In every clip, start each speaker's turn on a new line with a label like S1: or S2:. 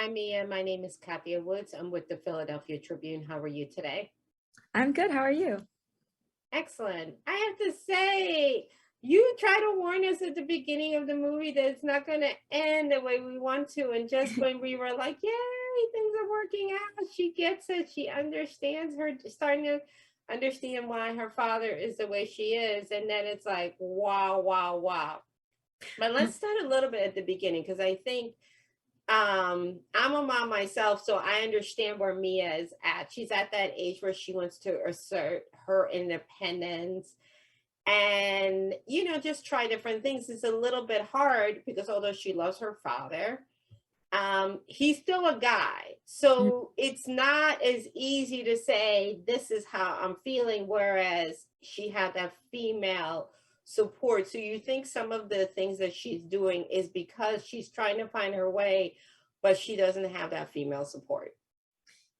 S1: Hi, Mia. My name is Kathia Woods. I'm with the Philadelphia Tribune. How are you today?
S2: I'm good. How are you?
S1: Excellent. I have to say, you try to warn us at the beginning of the movie that it's not going to end the way we want to. And just when we were like, yay, things are working out, she gets it. She understands her, starting to understand why her father is the way she is. And then it's like, wow, wow, wow. But let's start a little bit at the beginning because I think I'm a mom myself, so I understand where Mia is at. She's at that age where she wants to assert her independence and, just try different things. It's a little bit hard because although she loves her father, he's still a guy.
S2: Mm.
S1: So it's not as easy to say, this is how I'm feeling, whereas she had that female support. So you think some of the things that she's doing is because she's trying to find her way, but she doesn't have that female support.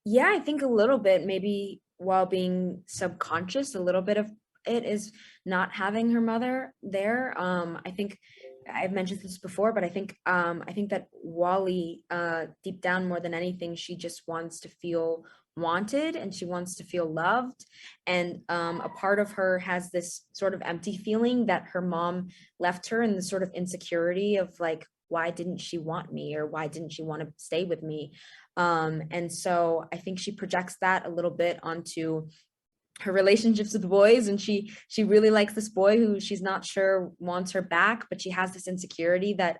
S2: Yeah, I think a little bit, maybe while being subconscious, a little bit of it is not having her mother there. I think I've mentioned this before, but I think that Wally, deep down more than anything, she just wants to feel wanted and she wants to feel loved. And a part of her has this sort of empty feeling that her mom left her, and the sort of insecurity of like, why didn't she want me, or why didn't she want to stay with me? And so I think she projects that a little bit onto her relationships with boys, and she really likes this boy who she's not sure wants her back, but she has this insecurity that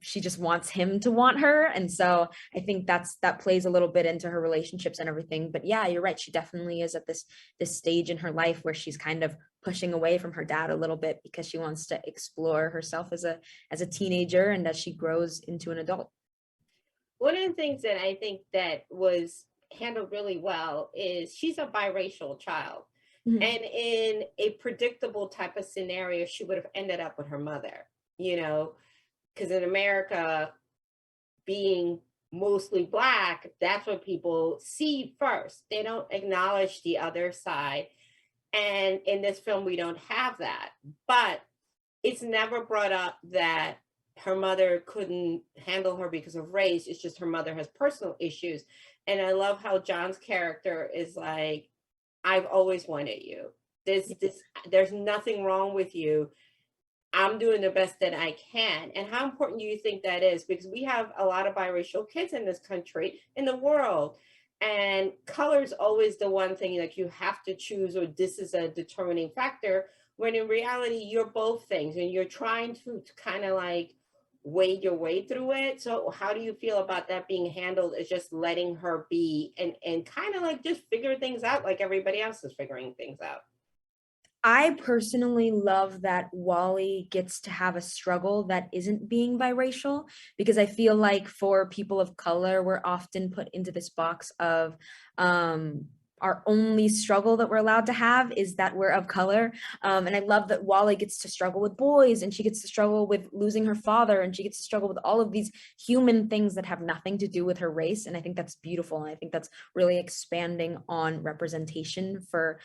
S2: she just wants him to want her. And so I think that plays a little bit into her relationships and everything. But yeah, you're right, she definitely is at this stage in her life where she's kind of pushing away from her dad a little bit because she wants to explore herself as a teenager and as she grows into an adult.
S1: One of the things that I think that was handled really well is she's a biracial child.
S2: Mhm.
S1: And in a predictable type of scenario, she would have ended up with her mother, you know, because in America, being mostly black, that's what people see first. They don't acknowledge the other side. And in this film, we don't have that. But it's never brought up that her mother couldn't handle her because of race. It's just her mother has personal issues. And I love how John's character is like, I've always wanted you. There's nothing wrong with you. I'm doing the best that I can. And how important do you think that is? Because we have a lot of biracial kids in this country, in the world. And color is always the one thing like you have to choose, or this is a determining factor. When in reality, you're both things and you're trying to kind of like wade your way through it. So how do you feel about that being handled as just letting her be and kind of like just figure things out like everybody else is figuring things out?
S2: I personally love that Wally gets to have a struggle that isn't being biracial, because I feel like for people of color, we're often put into this box of um, our only struggle that we're allowed to have is that we're of color. And I love that Wally gets to struggle with boys, and she gets to struggle with losing her father, and she gets to struggle with all of these human things that have nothing to do with her race. And I think that's beautiful. And I think that's really expanding on representation for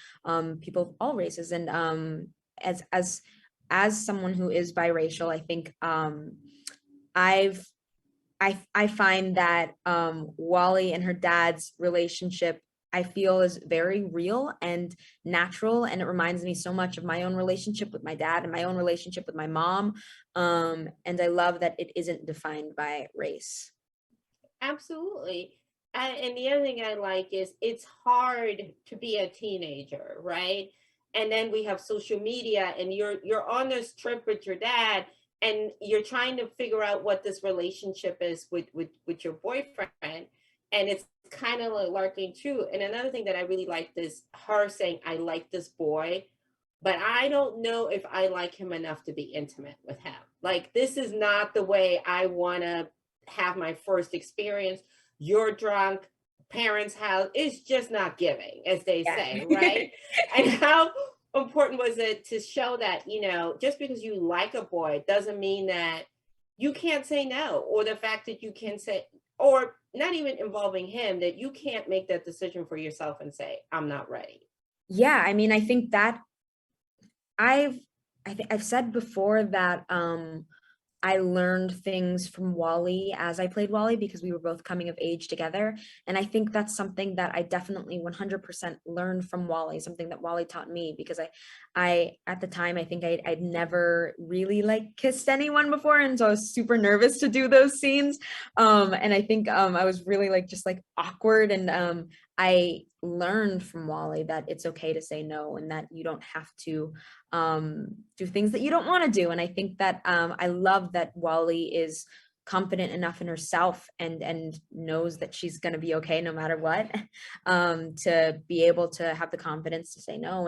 S2: people of all races. And as as as someone who is biracial, I think I've I find that Wally and her dad's relationship, I feel, is very real and natural, and it reminds me so much of my own relationship with my dad and my own relationship with my mom. And I love that it isn't defined by race.
S1: Absolutely. And the other thing I like is it's hard to be a teenager, right? And then we have social media and you're on this trip with your dad and you're trying to figure out what this relationship is with your boyfriend, and it's kind of like larking too. And another thing that I really liked is her saying, I like this boy, but I don't know if I like him enough to be intimate with him. Like, this is not the way I want to have my first experience. You're drunk, parents' house. It's just not giving, as they
S2: Yeah.
S1: say, right? And how important was it to show that, just because you like a boy doesn't mean that you can't say no, or the fact that you can say, or not even involving him, that you can't make that decision for yourself and say, I'm not ready.
S2: Yeah, I mean, I think that I've I've said before that I learned things from Wally as I played Wally because we were both coming of age together. And I think that's something that I definitely 100% learned from Wally, something that Wally taught me because at the time, I think I'd never really like kissed anyone before. And so I was super nervous to do those scenes. And I think I was really like, just like awkward. And I learned from Wally that it's okay to say no and that you don't have to do things that you don't want to do. And I think that I love that Wally is confident enough in herself and knows that she's going to be okay no matter what, to be able to have the confidence to say no.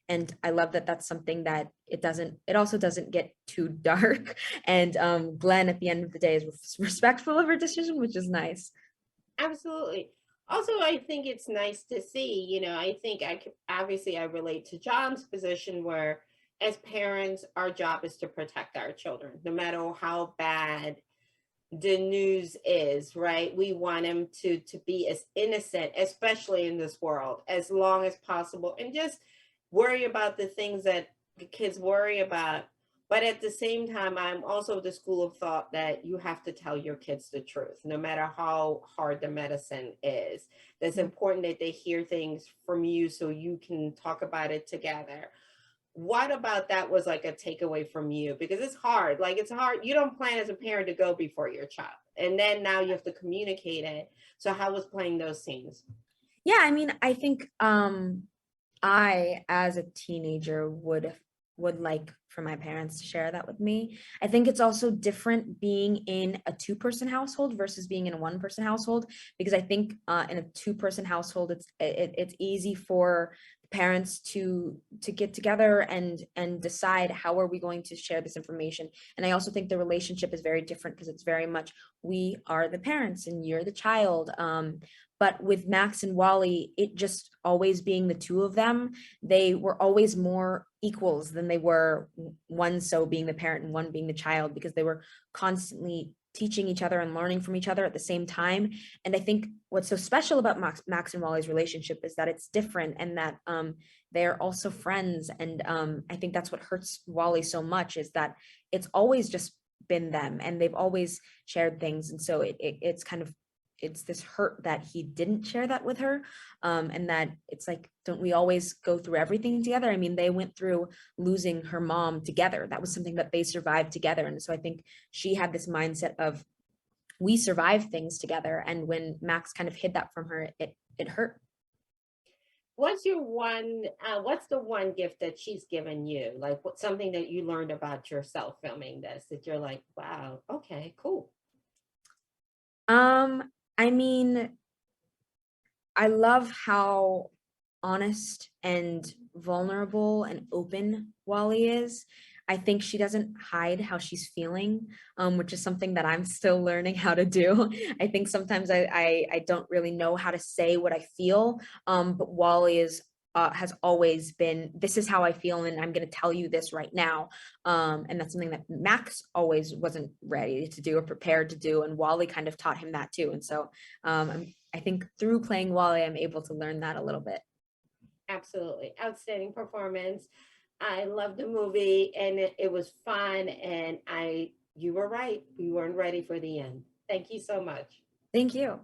S2: And I love that that's something that it also doesn't get too dark. And Glenn at the end of the day is respectful of her decision, which is nice.
S1: Absolutely. Also, I think it's nice to see, I think obviously I relate to John's position where as parents, our job is to protect our children, no matter how bad the news is, right? We want them to be as innocent, especially in this world, as long as possible, and just worry about the things that the kids worry about. But at the same time, I'm also of the school of thought that you have to tell your kids the truth, no matter how hard the medicine is. It's important that they hear things from you so you can talk about it together. What about that was like a takeaway from you? Because it's hard. Like it's hard. You don't plan as a parent to go before your child. And then now you have to communicate it. So how was playing those scenes?
S2: Yeah, I mean, I think I, as a teenager, would like for my parents to share that with me. I think it's also different being in a two-person household versus being in a one-person household because I think in a two-person household, it's easy for parents to get together and decide how are we going to share this information. And I also think the relationship is very different because it's very much we are the parents and you're the child. But with Max and Wally, it just always being the two of them, they were always more equals than they were one so being the parent and one being the child because they were constantly teaching each other and learning from each other at the same time. And I think what's so special about Max and Wally's relationship is that it's different and that they're also friends. And I think that's what hurts Wally so much is that it's always just been them and they've always shared things. And so it's kind of it's this hurt that he didn't share that with her, and that it's like don't we always go through everything together? I mean, they went through losing her mom together. That was something that they survived together. And so I think she had this mindset of we survive things together, and when Max kind of hid that from her, it hurt.
S1: What's the one gift that she's given you? Like what something that you learned about yourself filming this that you're like, wow, okay, cool.
S2: I mean, I love how honest and vulnerable and open Wally is. I think she doesn't hide how she's feeling, which is something that I'm still learning how to do. I think sometimes I don't really know how to say what I feel, but Wally has always been, this is how I feel, and I'm going to tell you this right now. And that's something that Max always wasn't ready to do or prepared to do, and Wally kind of taught him that too. And so I think through playing Wally, I'm able to learn that a little bit.
S1: Absolutely. Outstanding performance. I loved the movie and it was fun. And you were right. We weren't ready for the end. Thank you so much.
S2: Thank you.